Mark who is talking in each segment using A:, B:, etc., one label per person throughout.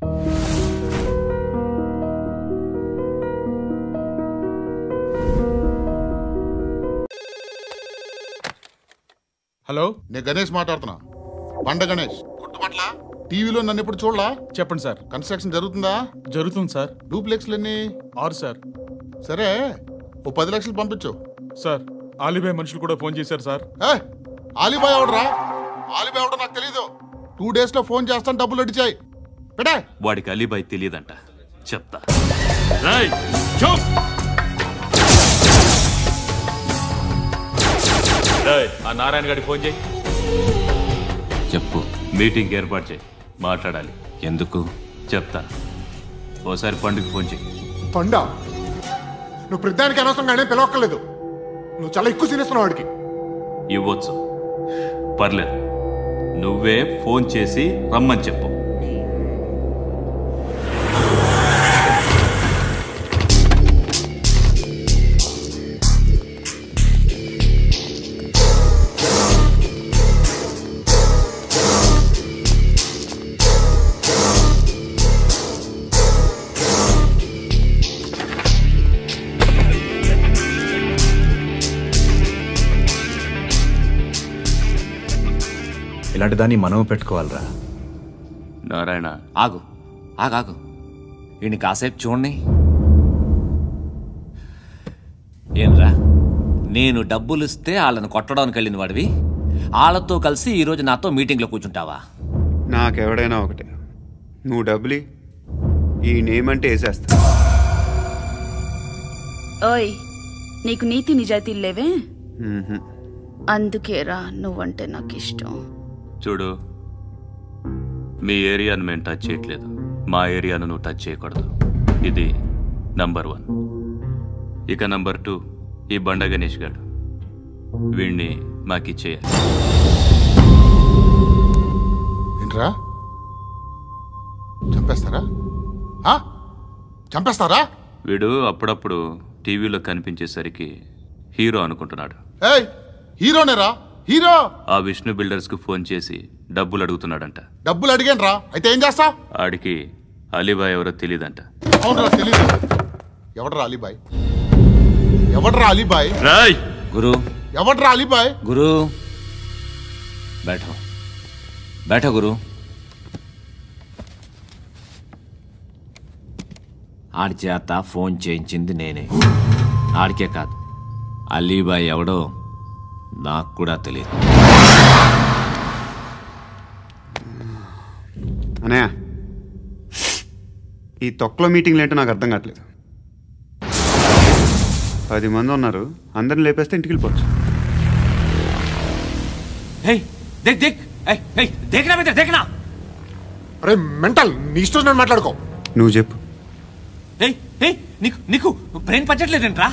A: Hello,
B: నేను గణేష్ మాట్లాడుతున్నా. బండ గణేష్ గుర్తుపట్ల. టీవీలో నన్ను ఎప్పుడు చూడలా?
A: చెప్పండి సార్.
B: కన్స్ట్రక్షన్ జరుగుతుందా?
A: జరుగుతుంది సార్.
B: డూప్లెక్స్లు ఎన్ని?
A: 6 సార్.
B: సరే, ఓ 10 లక్షలు పంపించు.
A: సార్, ఆలిబాయ్ మనుషులు కూడా ఫోన్ చేశారు సార్.
B: ఆలిబాయ్ ఎవడరా? ఆలిబాయ్ ఎవడో నాకు తెలీదు. 2 days లో ఫోన్ చేస్తాను, డబ్బులు అడిచాయి. పెడే.
C: వాడికి అలీబాయ్ తెలియదంట, చెప్తా. ఆ నారాయణ గారికి ఫోన్ చేయి.
D: చెప్పు.
C: మీటింగ్ ఏర్పాటు చేయి, మాట్లాడాలి.
D: ఎందుకు?
C: చెప్తా. ఓసారి పండుగ ఫోన్ చేయి.
E: పండా, నువ్వు ప్రతిదానికి అనవసరంగానే పిలవక్కర్లేదు. నువ్వు చాలా ఎక్కువ సీనిస్తున్నావు వాడికి.
C: ఇవ్వచ్చు, పర్లేదు. నువ్వే ఫోన్ చేసి రమ్మని చెప్పు.
F: ఇలాంటి దాన్ని మనం పెట్టుకోవాలరా.
C: నారాయణ,
D: ఆగు ఆగాగు. ఈయన కాసేపు చూడండి. ఏంరా, నేను డబ్బులు ఇస్తే వాళ్ళని కొట్టడానికి వెళ్ళిన వాడివి, వాళ్ళతో కలిసి ఈరోజు నాతో మీటింగ్లో కూర్చుంటావా?
G: నాకెవడైనా ఒకటే. నువ్వు డబ్బులి, ఈ నేమ్ అంటే వేసేస్తా.
H: ఓయ్, నీకు నీతి నిజాయితీలు లేవే? అందుకేరా నువ్వంటే నాకు ఇష్టం.
C: చూడు, మీ ఏరియాను మేము టచ్ చేయట్లేదు, మా ఏరియాను నువ్వు టచ్ చేయకూడదు. ఇది నంబర్ 1. ఇక నంబర్ 2, ఈ బండ గణేష్ గారు. వీణ్ణి మాకిచ్చేయాలి.
B: ఏంట్రా, చంపేస్తారా? చంపేస్తారా?
C: వీడు అప్పుడప్పుడు టీవీలో కనిపించేసరికి హీరో అనుకుంటున్నాడు.
B: ఏయ్, హీరోనేరా, హీరో.
C: ఆ విష్ణు బిల్డర్స్ కు ఫోన్ చేసి డబ్బులు అడుగుతున్నాడంట.
B: డబ్బులు అడిగాను రా, అయితే ఏం చేస్తా?
C: ఆడికి అలీబాయ్ ఎవరో తెలియదంట.
B: అవునరా, తెలీదు. ఎవడరా అలీబాయ్? ఎవడరా అలీబాయ్?
C: రాయ్
D: గురు.
B: ఎవడరా అలీబాయ్?
D: గురు, బైఠో బైఠో గురు. ఆడి చేత ఫోన్ చేయించింది నేనే. ఆడికే కాదు, అలీబాయ్ ఎవడో నాకు కూడా తెలియదు.
G: అనయ్య, ఈ తొక్కలో మీటింగ్లు ఏంటో నాకు అర్థం కావట్లేదు. 10 మంది ఉన్నారు, అందరిని లేపేస్తే ఇంటికి వెళ్ళిపోవచ్చు.
E: అరే మెంటల్, నీ ఇష్టం నేను మాట్లాడుకో.
G: నువ్వు చెప్పు.
D: నీకు బ్రెయిన్ పచ్చట్లేదంట్రా?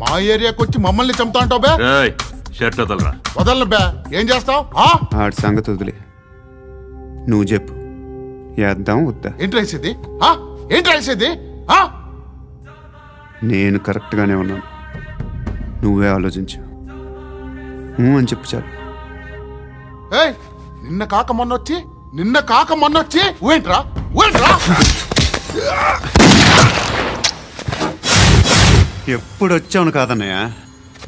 B: మా ఏరియాకి వచ్చి మమ్మల్ని చంపుతా అంటావు బే?
C: షర్ట్ వదలరా.
B: వదలను బే. ఏం చేస్తావు?
G: ఆడి సంగతి వదిలే, నువ్వు చెప్పు. వేద్దాం వద్దా?
B: ఏంటి రాసేది? ఏంటి రాసేది?
G: నేను కరెక్ట్గానే ఉన్నాను, నువ్వే ఆలోచించు. అని చెప్పు చాలు.
B: నిన్న కాక మొన్నొచ్చి ఊయంట్రా.
G: ఎప్పుడు వచ్చావును కాదన్నయ్య,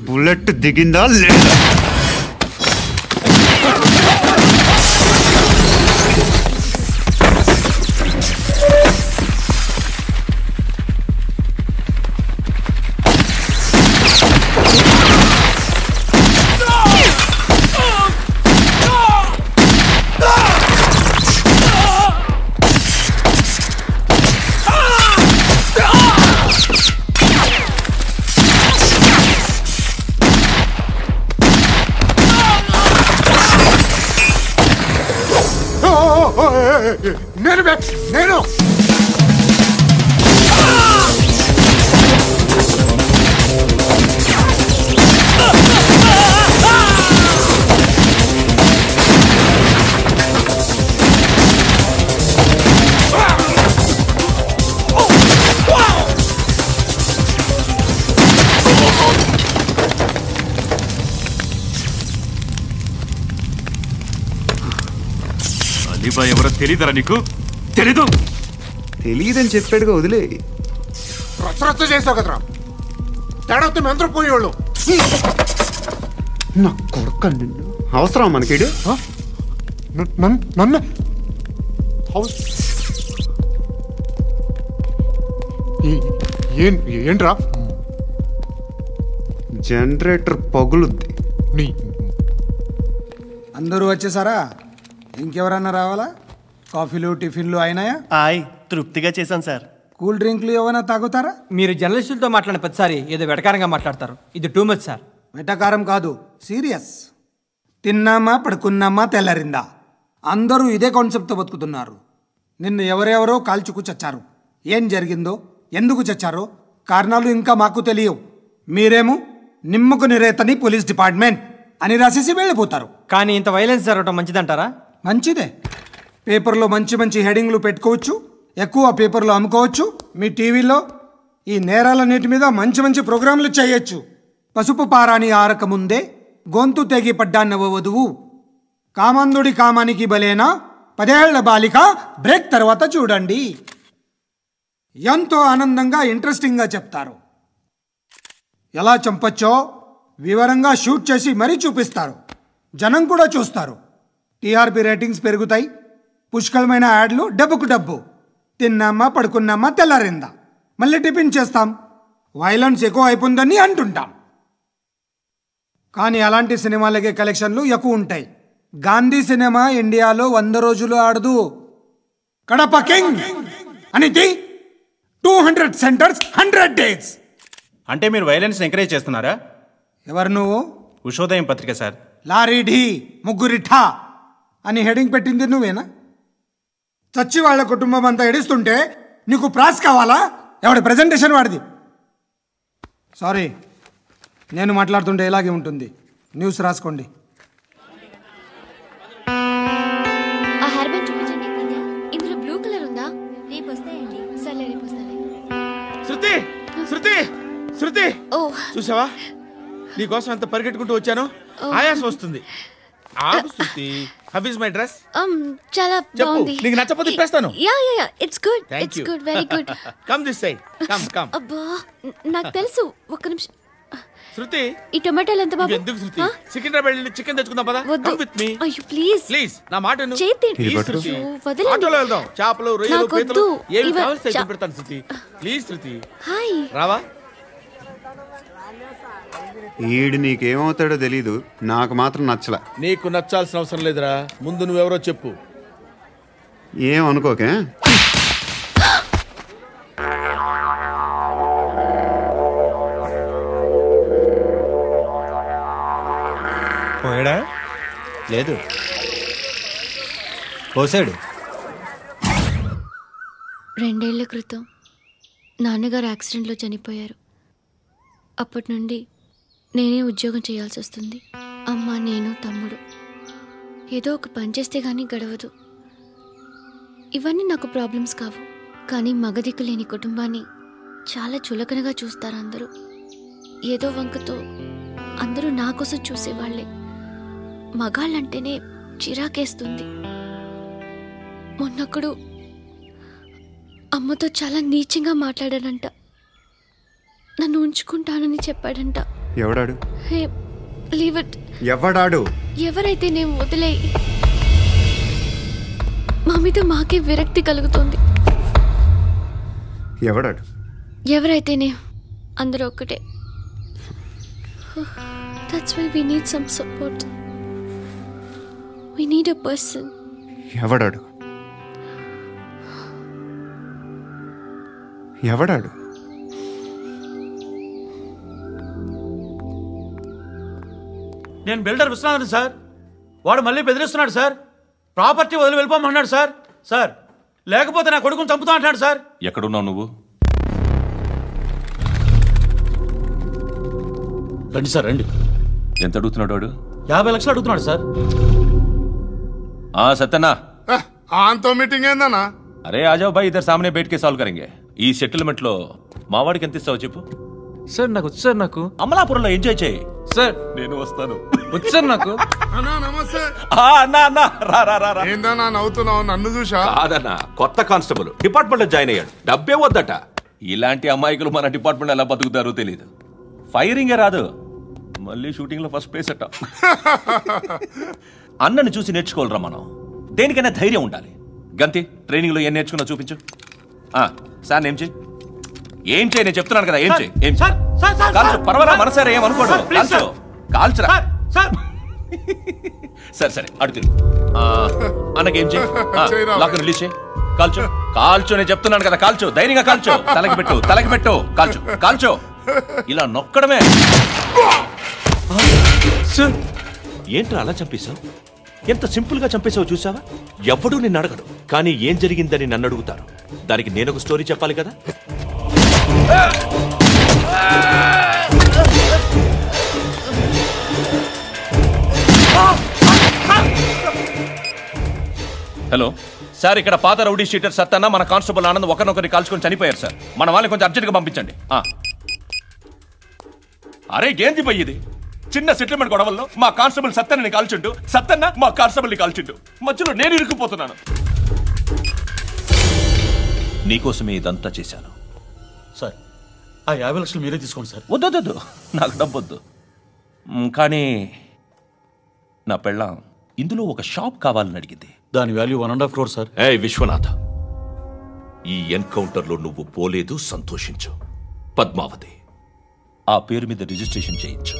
G: బుల్లెట్ దిగిందా లేదా?
E: నేను
C: అలీబాయ్ ఎవరో తెలీదరా నీకు? తెలీదు?
G: తెలియదని చెప్పాడుగా, వదిలే.
E: రచ్చ చేసావు కదరా, తేడా వస్తే మెంతరం పోయేవాళ్ళు.
G: నా కొడుకు నిన్ను అవసరం మనకిడు.
E: నన్ను ఏంట్రా?
G: జనరేటర్ పగులుద్ది.
E: నీ
I: అందరూ వచ్చేసారా? ఇంకెవరన్నా రావాలా? కాఫీలు టిఫిన్లు అయినాయా?
J: తృప్తిగా చేశాను సార్.
I: కూల్ డ్రింక్లు ఏమైనా తాగుతారా?
K: మీరు జర్నలిస్టులతో మాట్లాడిన ప్రతిసారి ఏదో వెటకారంగా మాట్లాడతారు. ఇది టూ మచ్ సార్.
I: వెటకారం కాదు, సీరియస్. తిన్నామా పడుకున్నామా తెల్లరిందా, అందరూ ఇదే కాన్సెప్ట్తో బతుకుతున్నారు. నిన్ను ఎవరెవరో కాల్చుకు చచ్చారు. ఏం జరిగిందో, ఎందుకు చచ్చారో కారణాలు ఇంకా మాకు తెలియవు. మీరేమో నిమ్మకు నిరేతని పోలీస్ డిపార్ట్మెంట్ అని రాసేసి వెళ్ళిపోతారు.
K: కానీ ఇంత వైలెన్స్ జరగడం మంచిదంటారా?
I: మంచిదే. పేపర్లో మంచి మంచి హెడింగ్లు పెట్టుకోవచ్చు, ఎక్కువ పేపర్లు అమ్ముకోవచ్చు. మీ టీవీలో ఈ నేరాలన్నిటి మీద మంచి మంచి ప్రోగ్రాంలు చేయొచ్చు. పసుపు పారాని ఆరక ముందే గొంతు తెగి పడ్డాన్నవ వధువు, కామందుడి కామానికి బలేనా 10 ఏళ్ల బాలిక బ్రేక్ తర్వాత చూడండి. ఎంతో ఆనందంగా ఇంట్రెస్టింగ్గా చెప్తారు. ఎలా చంపచ్చో వివరంగా షూట్ చేసి మరీ చూపిస్తారు. జనం కూడా చూస్తారు. టీఆర్పీ రేటింగ్స్ పెరుగుతాయి. పుష్కలమైన యాడ్లు, డబ్బుకు డబ్బు. తిన్నామా పడుకున్నామా తెల్లారిందా, మళ్ళీ టిఫిన్ చేస్తాం. వైలెన్స్ ఎక్కువ అయిపోయిందని అంటుంటాం. కానీ అలాంటి సినిమాలకే కలెక్షన్లు ఎక్కువ ఉంటాయి. గాంధీ సినిమా ఇండియాలో 100 రోజులు ఆడదు. కడప కింగ్ అనితి 200 సెంటర్స్ 100 డేస్.
J: అంటే మీరు వైలెన్స్ ఎంకరేజ్ చేస్తున్నారా?
I: ఎవరు నువ్వు?
J: ఉషోదయం పత్రిక సార్.
I: లారీ ఢీ ముగ్గురిఠా అని హెడింగ్ పెట్టింది నువ్వేనా? చచ్చి వాళ్ళ కుటుంబం అంతా ఎడుస్తుంటే నీకు ప్రాస్ కావాలా? ఎవడి ప్రజెంటేషన్ వాడిది. సారీ, నేను మాట్లాడుతుంటే ఇలాగే ఉంటుంది. న్యూస్ రాసుకోండి.
L: ఆ హెయిర్ బ్యాండ్ చూపించండి. ఇందులో బ్లూ కలర్ ఉందా? రేపు వస్తాయండి. సర్లే, రేపు వస్తాలే.
M: శృతి, శృతి, శృతి,
L: ఓ
M: చూసావా నీకోసం ఎంత పరిగెట్టుకుంటూ వచ్చాను. ఆయాసం వస్తుంది. ఆగు Shruti. How is my dress?
L: చాలా బాగుంది.
M: నీకు నచ్చకపోతే తిప్పేస్తాను.
L: Yeah yeah yeah, it's good. It's good, very good.
M: Come this side. Come come.
L: అబ్బా, నాకు తెలుసు. ఒక్క నిమిషం.
M: శృతి,
L: ఈ టొమాటోలు ఎంత బాబు?
M: ఎందుకు శృతి? సికింద్రాబాద్ వెళ్ళి చికెన్ తెచ్చుకుందాం పదా. Come with me.
L: అయ్యో ప్లీజ్
M: ప్లీజ్, నా మాట విను.
L: చేతి
M: ప్లీజ్ శృతి,
L: వదలండి.
M: ఆటోలో వెళ్దాం. చేపలు, రొయ్యలు, పీతలు ఏమి
L: ఇవ-
M: కావాలి సైకిల్ పెడతాను శృతి. Please Shruti.
L: హాయ్.
M: రావా?
G: ఈడు నీకేమవుతాడో తెలీదు, నాకు మాత్రం నచ్చలా.
M: నీకు నచ్చాల్సిన అవసరం లేదురా. ముందు నువ్వెవరో చెప్పు.
G: ఏం అనుకోకే.
J: పోయాడా? లేదు, పోసాడు.
L: 2 ఏళ్ల క్రితం నాన్నగారు యాక్సిడెంట్లో చనిపోయారు. అప్పటి నుండి నేనే ఉద్యోగం చేయాల్సి వస్తుంది. అమ్మ, నేను, తమ్ముడు. ఏదో ఒక పని చేస్తే కానీ గడవదు. ఇవన్నీ నాకు ప్రాబ్లమ్స్ కావు. కానీ మగదిక్కు లేని కుటుంబాన్ని చాలా చులకనగా చూస్తారు అందరూ. ఏదో వంకతో అందరూ నా కోసం చూసేవాళ్లే. మగాళ్ళంటేనే చిరాకేస్తుంది. మొన్నొక్కడు అమ్మతో చాలా నీచంగా మాట్లాడాడంట. నన్ను ఉంచుకుంటానని చెప్పాడంట.
G: ఎవడాడు?
L: హే, లీవ్ ఇట్.
G: ఎవడాడు?
L: ఎవరైతే నేను వదిలేయి. మా మీద మాకే విరక్తి కలుగుతుంది.
G: ఎవడాడు?
L: ఎవరైతేనే అందరూ ఒక్కటే. That's why we need some support. We need a person.
G: ఎవడాడు? ఎవడాడు?
N: నేను బిల్డర్ విశ్వనాథన్ సార్. వాడు మళ్ళీ బెదిరిస్తున్నాడు సార్. ప్రాపర్టీ వదిలి వెళ్ళిపోమన్నాడు సార్. సార్, లేకపోతే నా కొడుకుని చంపుతా అంటాడు సార్.
C: ఎక్కడున్నావు నువ్వు?
N: రండి సార్, రండి.
C: ఎంత అడుగుతున్నాడు వాడు?
N: 50 లక్షలు అడుగుతున్నాడు సార్.
C: సత్యనా,
B: ఆంతో మీటింగ్ ఏందన్నా?
C: అరే ఆజావ్ భాయ్, ఇద్దరు సామనే బయటకే సాల్వ్ కరెంగే. ఈ సెటిల్మెంట్ లో మావాడికి ఎంత ఇస్తావు చెప్పు.
K: సార్ నాకు వచ్చు సార్. నాకు
C: అమలాపురంలో ఎంజాయ్ చేయి
K: సార్.
C: నేను వస్తాను.
O: వచ్చారు నాకు.
B: అన్నా నమస్తే.
P: అన్నా అన్నా రా రా రా రా.
B: ఏందన్నా నవ్వుతున్నావు? నన్ను చూసా?
P: కాదన్నా, కొత్త కానిస్టేబుల్ డిపార్ట్మెంట్ లో జాయిన్ అయ్యాడు. డబ్బే వద్దట. ఇలాంటి అమాయకులు మన డిపార్ట్మెంట్ ఎలా బతుకుతారో తెలియదు. ఫైరింగే రాదు, మళ్ళీ షూటింగ్ లో ఫస్ట్ ప్లేస్ అట్ట. అన్నని చూసి నేర్చుకోవాలరా మనం. దేనికైనా ధైర్యం ఉండాలి. గంతి, ట్రైనింగ్ లో ఏం నేర్చుకున్నా చూపించు. సార్ ఏం చేయి, ఏం చేయి, నేను చెప్తున్నాను కదా. ఏం చేయి, ఏం కాల్చు, పర్వాలా మనసారా, ఏమనుకోడు. కాల్చు, కాల్చురా. సరే సరే, అడు తిరుగు. అన్నకేం చేయి, లాక్ రిలీజ్ చేయి. కాల్చు, కాల్చు, నేను చెప్తున్నాను కదా. కాల్చు, ధైర్యంగా కాల్చు. తలకి పెట్టు, తలకి పెట్టు. కాల్చు, కాల్చు. ఇలా నొక్కడమే. ఏంట్రా అలా చంపేశావు? ఎంత సింపుల్ గా చంపేశావు చూసావా? ఎవ్వడూ నిన్ను అడగడు, కానీ ఏం జరిగిందని నన్ను అడుగుతారు. దానికి నేను ఒక స్టోరీ చెప్పాలి కదా. హలో సార్, ఇక్కడ పాత రౌడీ షీటర్ సత్తన్న మన కానిస్టేబుల్ ఆనంద్ ఒకరినొకరిని కాల్చుకొని చనిపోయారు సార్. మన వాళ్ళని కొంచెం అర్జెంట్గా పంపించండి. అరే ఏంది పోయి ఇది? చిన్న సెటిల్మెంట్ గొడవల్లో మా కానిస్టేబుల్ సత్తన్నని కాల్చుంటూ, సత్తన్న మా కానిస్టేబుల్ని కాల్చుంటూ, మధ్యలో నేను ఇరుక్కుపోతున్నాను. నీకోసమే ఇదంతా చేశాను
N: సార్. ఆ 50 లక్షలు మీరే తీసుకోండి సార్.
P: వద్దొద్దు, నాకు డబ్బొద్దు. కానీ నా పెళ్ళాం ఇందులో ఒక షాప్ కావాలని అడిగింది.
N: దాని వాల్యూ 1.5 crore సార్.
P: ఏ విశ్వనాథ, ఈ ఎన్కౌంటర్లో నువ్వు పోలేదు, సంతోషించు. పద్మావతి ఆ పేరు మీద రిజిస్ట్రేషన్ చేయించు.